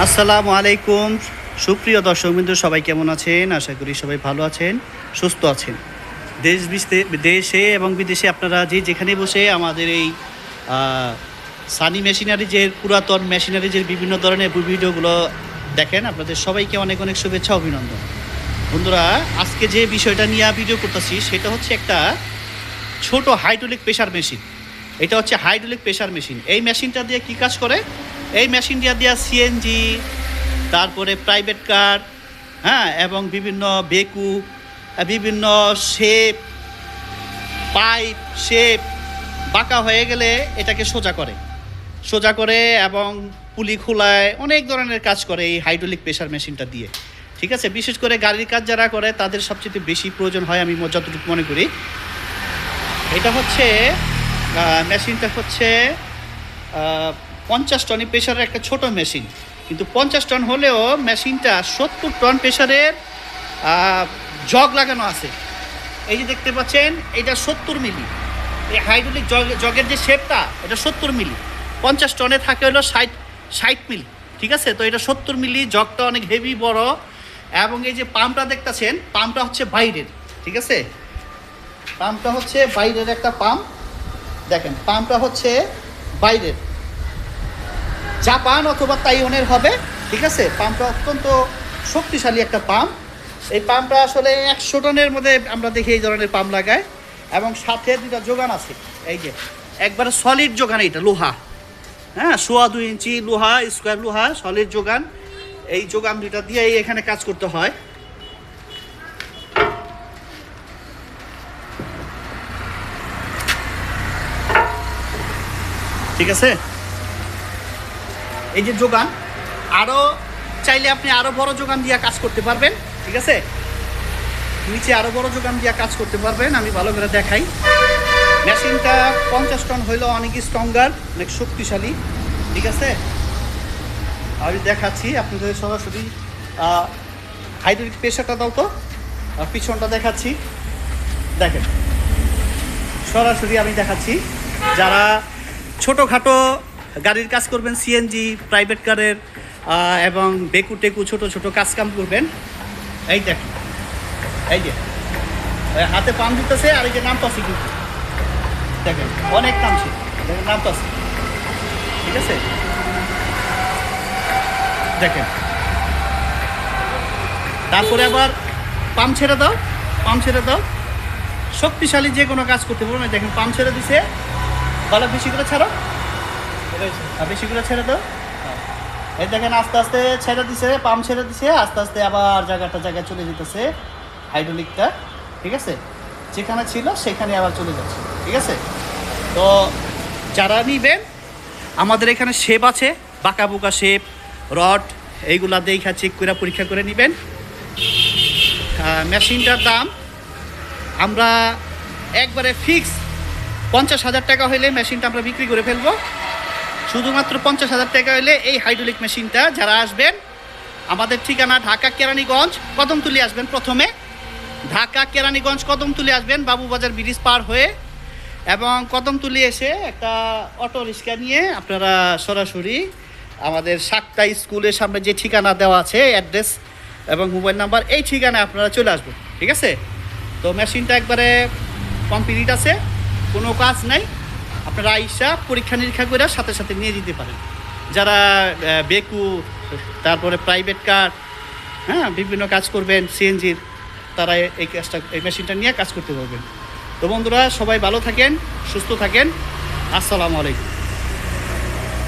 আসসালামু আলাইকুম। সুপ্রিয় দর্শকবৃন্দ, সবাই কেমন আছেন? আশা করি সবাই ভালো আছেন, সুস্থ আছেন। দেশে এবং বিদেশে আপনারা যেখানে বসে আমাদের এই সানি মেশিনারিজের পুরাতন মেশিনারিজের বিভিন্ন ধরনের ভিডিওগুলো দেখেন, আপনাদের সবাইকে অনেক অনেক শুভেচ্ছা, অভিনন্দন। বন্ধুরা, আজকে যে বিষয়টা নিয়ে ভিডিও করতেছি সেটা হচ্ছে একটা ছোট হাইড্রোলিক প্রেসার মেশিন। এটা হচ্ছে হাইড্রোলিক প্রেসার মেশিন। এই মেশিনটা দিয়ে কি কাজ করে? এই মেশিনটা দিয়ে সিএনজি, তারপরে প্রাইভেট কার, এবং বিভিন্ন বেকু, বিভিন্ন শেপ, পাইপ শেপ বাঁকা হয়ে গেলে এটাকে সোজা করে এবং পুলি খোলায়, অনেক ধরনের কাজ করে এই হাইড্রোলিক প্রেসার মেশিনটা দিয়ে। ঠিক আছে, বিশেষ করে গাড়ির কাজ যারা করে তাদের সবচেয়ে বেশি প্রয়োজন হয়, আমি যতটুকু মনে করি। এটা হচ্ছে মেশিনটা হচ্ছে 50 টন প্রেসারের একটা ছোট মেশিন, কিন্তু 50 টন হলেও মেশিনটা 70 টন প্রেসারের জগ লাগানো আছে। এই যে দেখতে পাচ্ছেন, এটা 70 মিলি। এই হাইড্রোলিক জগের যে শেপটা, এটা 70 মিলি। 50 টনে থাকে হলো 60 মিলি। ঠিক আছে, তো এটা 70 মিলি, জগটা অনেক হেভি বড়। এবং এই যে পাম্পটা দেখতেছেন, পাম্পটা হচ্ছে বাইরের। ঠিক আছে, পাম্পটা হচ্ছে বাইরের একটা পাম্প। দেখেন, পাম্পটা হচ্ছে বাইরের, জাপান অথবা তাইওয়ানের হবে। ঠিক আছে, পাম্পটা অত্যন্ত শক্তিশালী একটা পাম্প। এই পাম্পটা আসলে 100 টনের মধ্যে আমরা দেখি এই ধরনের পাম্প লাগায়। এবং সাথে দুটা যোগান আছে, এই যে একবারে সলিড যোগান, এটা লোহা, 2.25 ইঞ্চি লোহা, স্কোয়ার লোহা, সলিড যোগান। এই যোগান দুইটা দিয়ে এখানে কাজ করতে হয়। ঠিক আছে, এই যে যোগান, আরও চাইলে আপনি আরও বড় যোগান দিয়ে কাজ করতে পারবেন। ঠিক আছে, নিচে আরও বড় যোগান দিয়ে কাজ করতে পারবেন। আমি ভালো করে দেখাই। মেশিনটা 50 টন হইলেও অনেক স্ট্রঙ্গার, অনেক শক্তিশালী। ঠিক আছে, আমি দেখাচ্ছি আপনাদের সরাসরি। হাইড্রোলিক প্রেসারটা দাও তো, পিছনটা দেখাচ্ছি। দেখেন, সরাসরি আমি দেখাচ্ছি। যারা ছোটোখাটো গাড়ির কাজ করবেন, সিএনজি, প্রাইভেট কারের এবং বেকু টেকু ছোটো ছোটো কাজকাম করবেন, এই দেখেন, এই যে হাতে পাম্প দিতেছে, আর এই যে নামতাছে, কিন্তু দেখেন অনেক নামছে, দেখেন নামতাছে। ঠিক আছে, দেখেন, তারপরে আবার পাম্প ছেড়ে দাও, শক্তিশালী যে কোনো কাজ করতে পারবেন। দেখেন, পাম্প ছেড়ে দিছে, বলা বেশি করে ছাড়ো, বেশি করে ছেড়ে দাও। এই দেখেন, আস্তে আস্তে ছেড়ে দিছে, পাম্প ছেড়ে দিছে, আস্তে আস্তে আবার জায়গায় চলে যেতেছে হাইড্রোলিকটা। ঠিক আছে, যেখানে ছিল সেখানে আবার চলে যাচ্ছে। ঠিক আছে, তো যারা নিবেন, আমাদের এখানে শেপ আছে, বাঁকা বুকা শেপ, রড, এইগুলা দেখা চেক করে পরীক্ষা করে নেবেন। মেশিনটার দাম আমরা একবারে ফিক্স 50,000 টাকা হইলে মেশিনটা আমরা বিক্রি করে ফেলবো। শুধুমাত্র 50,000 টাকা হইলে এই হাইড্রোলিক মেশিনটা। যারা আসবেন, আমাদের ঠিকানা ঢাকা কেরানীগঞ্জ কদমতলী আসবেন। প্রথমে ঢাকা কেরানীগঞ্জ কদমতলী আসবেন, বাবুবাজার ব্রিজ পার হয়ে, এবং কদমতলী এসে একটা অটো রিক্সা নিয়ে আপনারা সরাসরি আমাদের সাতটা স্কুলের সামনে যে ঠিকানা দেওয়া আছে, অ্যাড্রেস এবং মোবাইল নাম্বার, এই ঠিকানায় আপনারা চলে আসবেন। ঠিক আছে, তো মেশিনটা একবারে কমপ্লিট আছে, কোনো কাজ নাই। আপনারা আইসা পরীক্ষা নিরীক্ষা করে সাথে সাথে নিয়ে যেতে পারেন। যারা বেকু, তারপরে প্রাইভেট কার, বিভিন্ন কাজ করবেন সিএনজির, তারা এই মেশিনটা নিয়ে কাজ করতে পারবেন। তো বন্ধুরা, সবাই ভালো থাকেন, সুস্থ থাকেন। আসসালামু আলাইকুম।